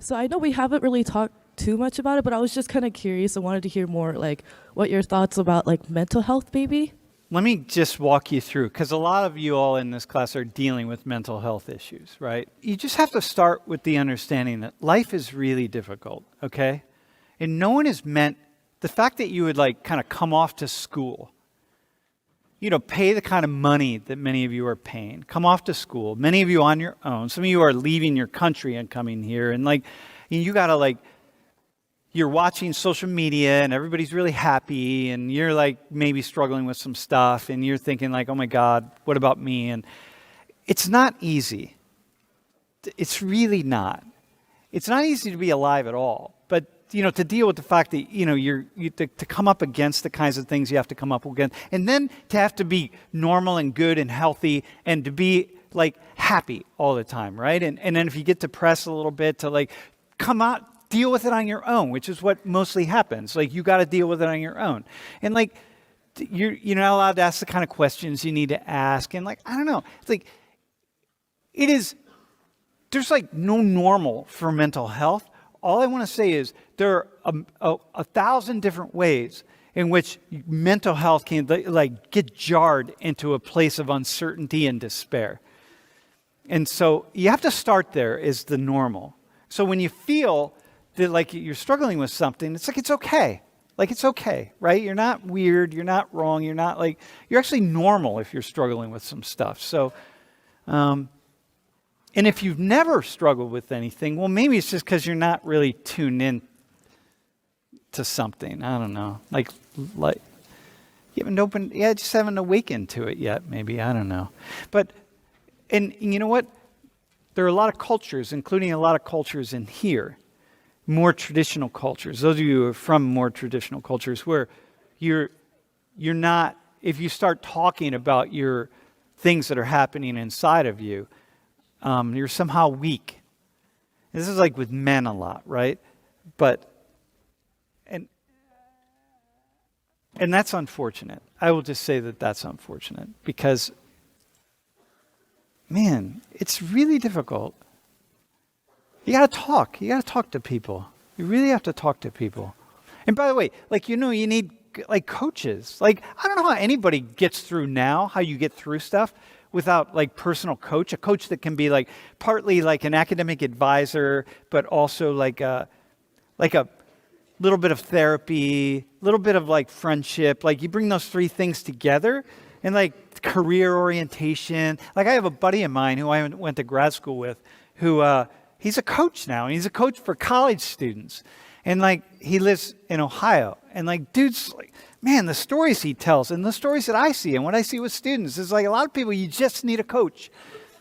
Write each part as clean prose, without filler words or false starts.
So I know we haven't really talked too much about it, but I was just kind of curious and wanted to hear more, like, what your thoughts about, like, mental health, maybe? Let me just walk you through, because a lot of you all in this class are dealing with mental health issues, right? You just have to start with the understanding that life is really difficult, okay? And no one is meant, the fact that you would like kind of come off to school, pay the kind of money that many of you are paying, come off to school, many of you on your own, some of you are leaving your country and coming here, and you got to you're watching social media and everybody's really happy and you're maybe struggling with some stuff and you're thinking oh my God, what about me? And it's not easy. It's really not. It's not easy to be alive at all. But, to deal with the fact that, to come up against the kinds of things you have to come up against, and then to have to be normal and good and healthy and to be happy all the time, right? And then if you get depressed a little bit to come out, deal with it on your own, which is what mostly happens. You got to deal with it on your own. And you're not allowed to ask the kind of questions you need to ask. And I don't know. It's there's no normal for mental health. All I want to say is there are 1,000 different ways in which mental health can get jarred into a place of uncertainty and despair. And so you have to start there as the normal. So when you feel that you're struggling with something, it's it's okay. It's okay, right? You're not weird, you're not wrong, you're not you're actually normal if you're struggling with some stuff. So, and if you've never struggled with anything, well, maybe it's just because you're not really tuned in to something. I don't know. You just haven't awakened to it yet, maybe. I don't know. But, and you know what? There are a lot of cultures, including a lot of cultures in here, more traditional cultures, those of you who are from more traditional cultures, where you're not, if you start talking about your things that are happening inside of you, you're somehow weak. This is with men a lot, right? But, and that's unfortunate. I will just say that that's unfortunate because, man, it's really difficult. You got to talk. You got to talk to people. You really have to talk to people. And by the way, you need coaches. I don't know how anybody gets through now, how you get through stuff without personal coach, a coach that can be partly an academic advisor, but also a little bit of therapy, a little bit of friendship. You bring those three things together and career orientation. I have a buddy of mine who I went to grad school with who, he's a coach now, and he's a coach for college students. And he lives in Ohio. And dude's man, the stories he tells and the stories that I see and what I see with students is a lot of people, you just need a coach.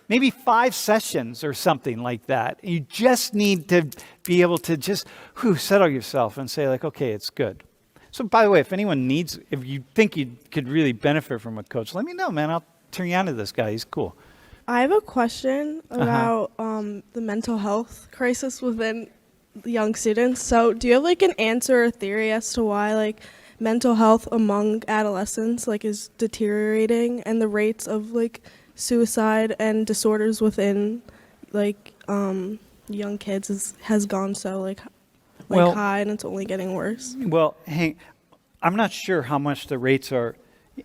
Maybe 5 sessions or something like that. You just need to be able to just settle yourself and say okay, it's good. So by the way, if you think you could really benefit from a coach, let me know, man. I'll turn you on to this guy. He's cool. I have a question about the mental health crisis within the young students. So do you have an answer or theory as to why mental health among adolescents is deteriorating and the rates of suicide and disorders within young kids has gone so high and it's only getting worse? Well, hey, I'm not sure how much the rates are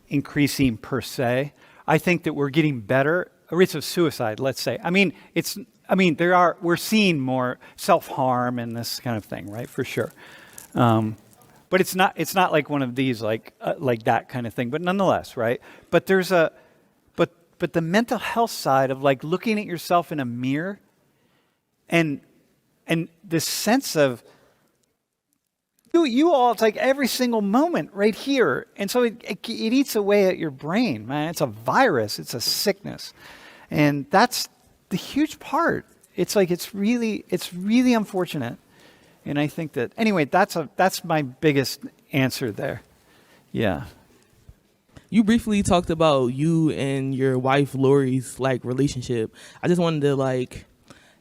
increasing per se. I think that we're getting better. Rates of suicide, let's say. We're seeing more self-harm and this kind of thing, right? For sure. But it's not like one of these like that kind of thing. But nonetheless, right? But there's but the mental health side of looking at yourself in a mirror and this sense of you all, it's every single moment right here. And so it eats away at your brain, man. It's a virus. It's a sickness. And that's the huge part. It's it's really unfortunate. And I think that, anyway, that's my biggest answer there. Yeah. You briefly talked about you and your wife Lori's relationship. I just wanted to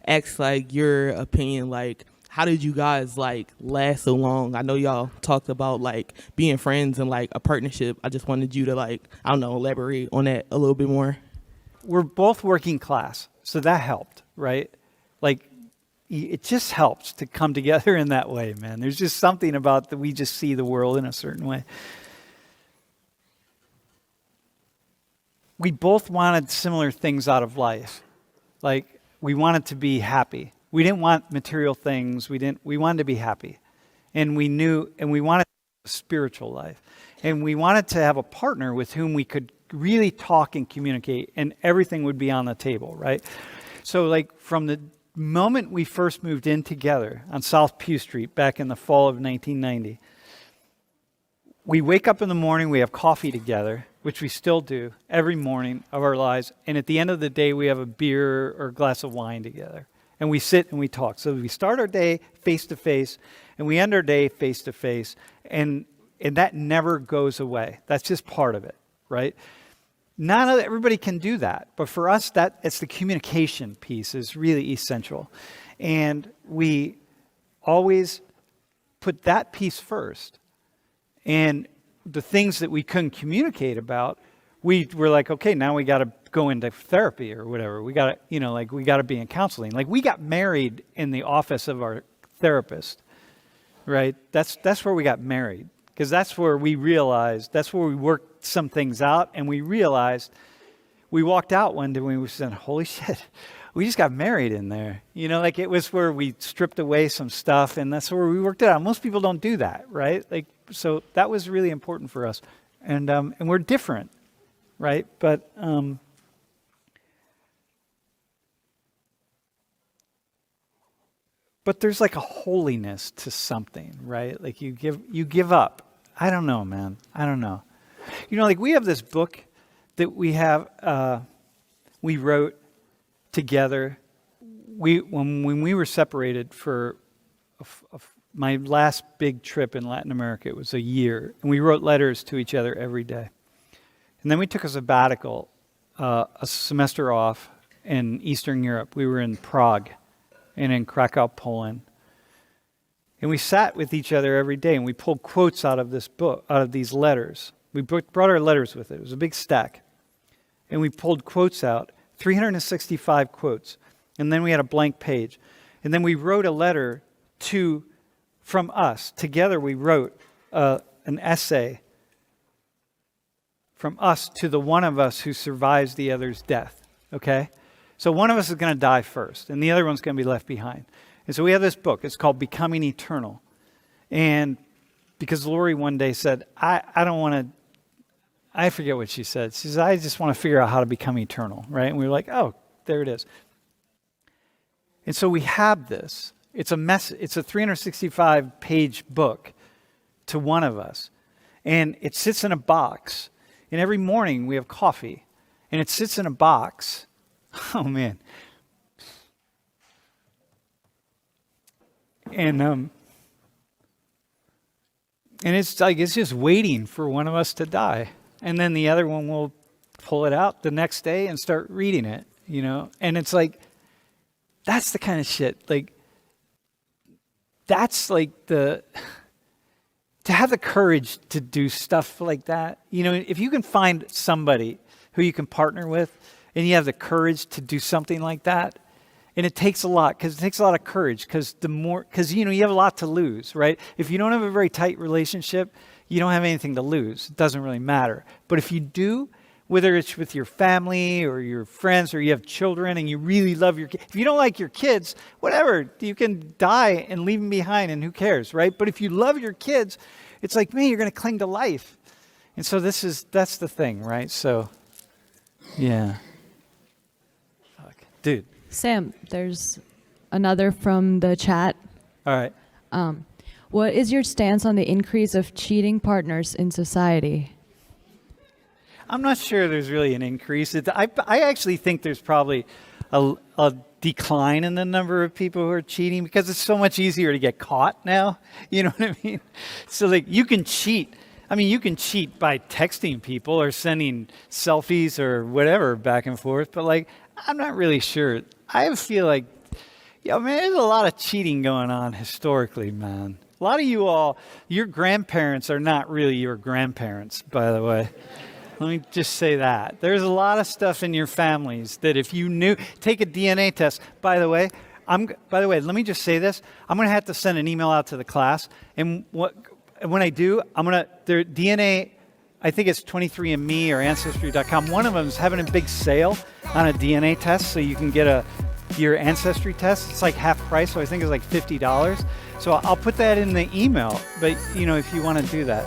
ask your opinion, how did you guys last so long? I know y'all talked about being friends and a partnership. I just wanted you to elaborate on that a little bit more. We're both working class, so that helped, right? it just helps to come together in that way, man. There's just something about that we just see the world in a certain way. We both wanted similar things out of life. Like, we wanted to be happy. We didn't want material things. We wanted to be happy. And we wanted a spiritual life. And we wanted to have a partner with whom we could really talk and communicate, and everything would be on the table, right? So, like, from the moment we first moved in together on South Pew Street back in the fall of 1990, we wake up in the morning, we have coffee together, which we still do every morning of our lives, and at the end of the day, we have a beer or a glass of wine together, and we sit and we talk. So we start our day face to face, and we end our day face to face, and that never goes away. That's just part of it, right? Not everybody can do that, but for us, it's the communication piece is really essential. And we always put that piece first. And the things that we couldn't communicate about, we were like, okay, now we got to go into therapy or whatever. We got to, we got to be in counseling. Like, we got married in the office of our therapist, right? That's where we got married. Because that's where we realized, that's where we worked some things out, and we realized, we walked out one day and we said, holy shit, we just got married in there. It was where we stripped away some stuff, and that's where we worked it out. Most people don't do that, right? So that was really important for us. And we're different, right? But there's like a holiness to something, right? Like you give up. I don't know, man. I don't know. We have this book that we wrote together. When we were separated for my last big trip in Latin America, it was a year, and we wrote letters to each other every day. And then we took a sabbatical, a semester off in Eastern Europe. We were in Prague and in Krakow, Poland. And we sat with each other every day, and we pulled quotes out of this book, out of these letters. We brought our letters with it. It was a big stack. And we pulled quotes out, 365 quotes. And then we had a blank page. And then we wrote a letter from us. Together we wrote an essay from us to the one of us who survives the other's death. Okay? So one of us is going to die first, and the other one's going to be left behind. And so we have this book. It's called Becoming Eternal. And because Lori one day said, I don't want to, I forget what she said. She said, I just want to figure out how to become eternal, right? And we were like, oh, there it is. And so we have this. It's a 365-page book to one of us. And it sits in a box. And every morning we have coffee. And it sits in a box. Oh, man. And it's like it's just waiting for one of us to die. And then the other one will pull it out the next day and start reading it, And it's like, that's the kind of shit. Like, that's like to have the courage to do stuff like that. If you can find somebody who you can partner with and you have the courage to do something like that, and it takes a lot, because it takes a lot of courage, because you have a lot to lose, right? If you don't have a very tight relationship, you don't have anything to lose. It doesn't really matter. But if you do, whether it's with your family or your friends or you have children and you really love your kids, if you don't like your kids, whatever, you can die and leave them behind and who cares, right? But if you love your kids, it's like, man, you're going to cling to life. And so that's the thing, right? So, yeah. Fuck. Dude. Sam, there's another from the chat. All right. What is your stance on the increase of cheating partners in society? I'm not sure there's really an increase. I actually think there's probably a decline in the number of people who are cheating, because it's so much easier to get caught now. You know what I mean? So like, you can cheat. I mean, you can cheat by texting people or sending selfies or whatever back and forth, but like, I'm not really sure. I feel like, man, there's a lot of cheating going on historically, man. A lot of you all, your grandparents are not really your grandparents, by the way. Let me just say that. There's a lot of stuff in your families that if you knew, take a DNA test. By the way, By the way, let me just say this. I'm going to have to send an email out to the class. And when I do, their DNA, I think it's 23andMe or Ancestry.com. One of them is having a big sale on a DNA test, so you can get your ancestry test. It's like half price, so I think it's like $50. So I'll put that in the email. But, if you want to do that.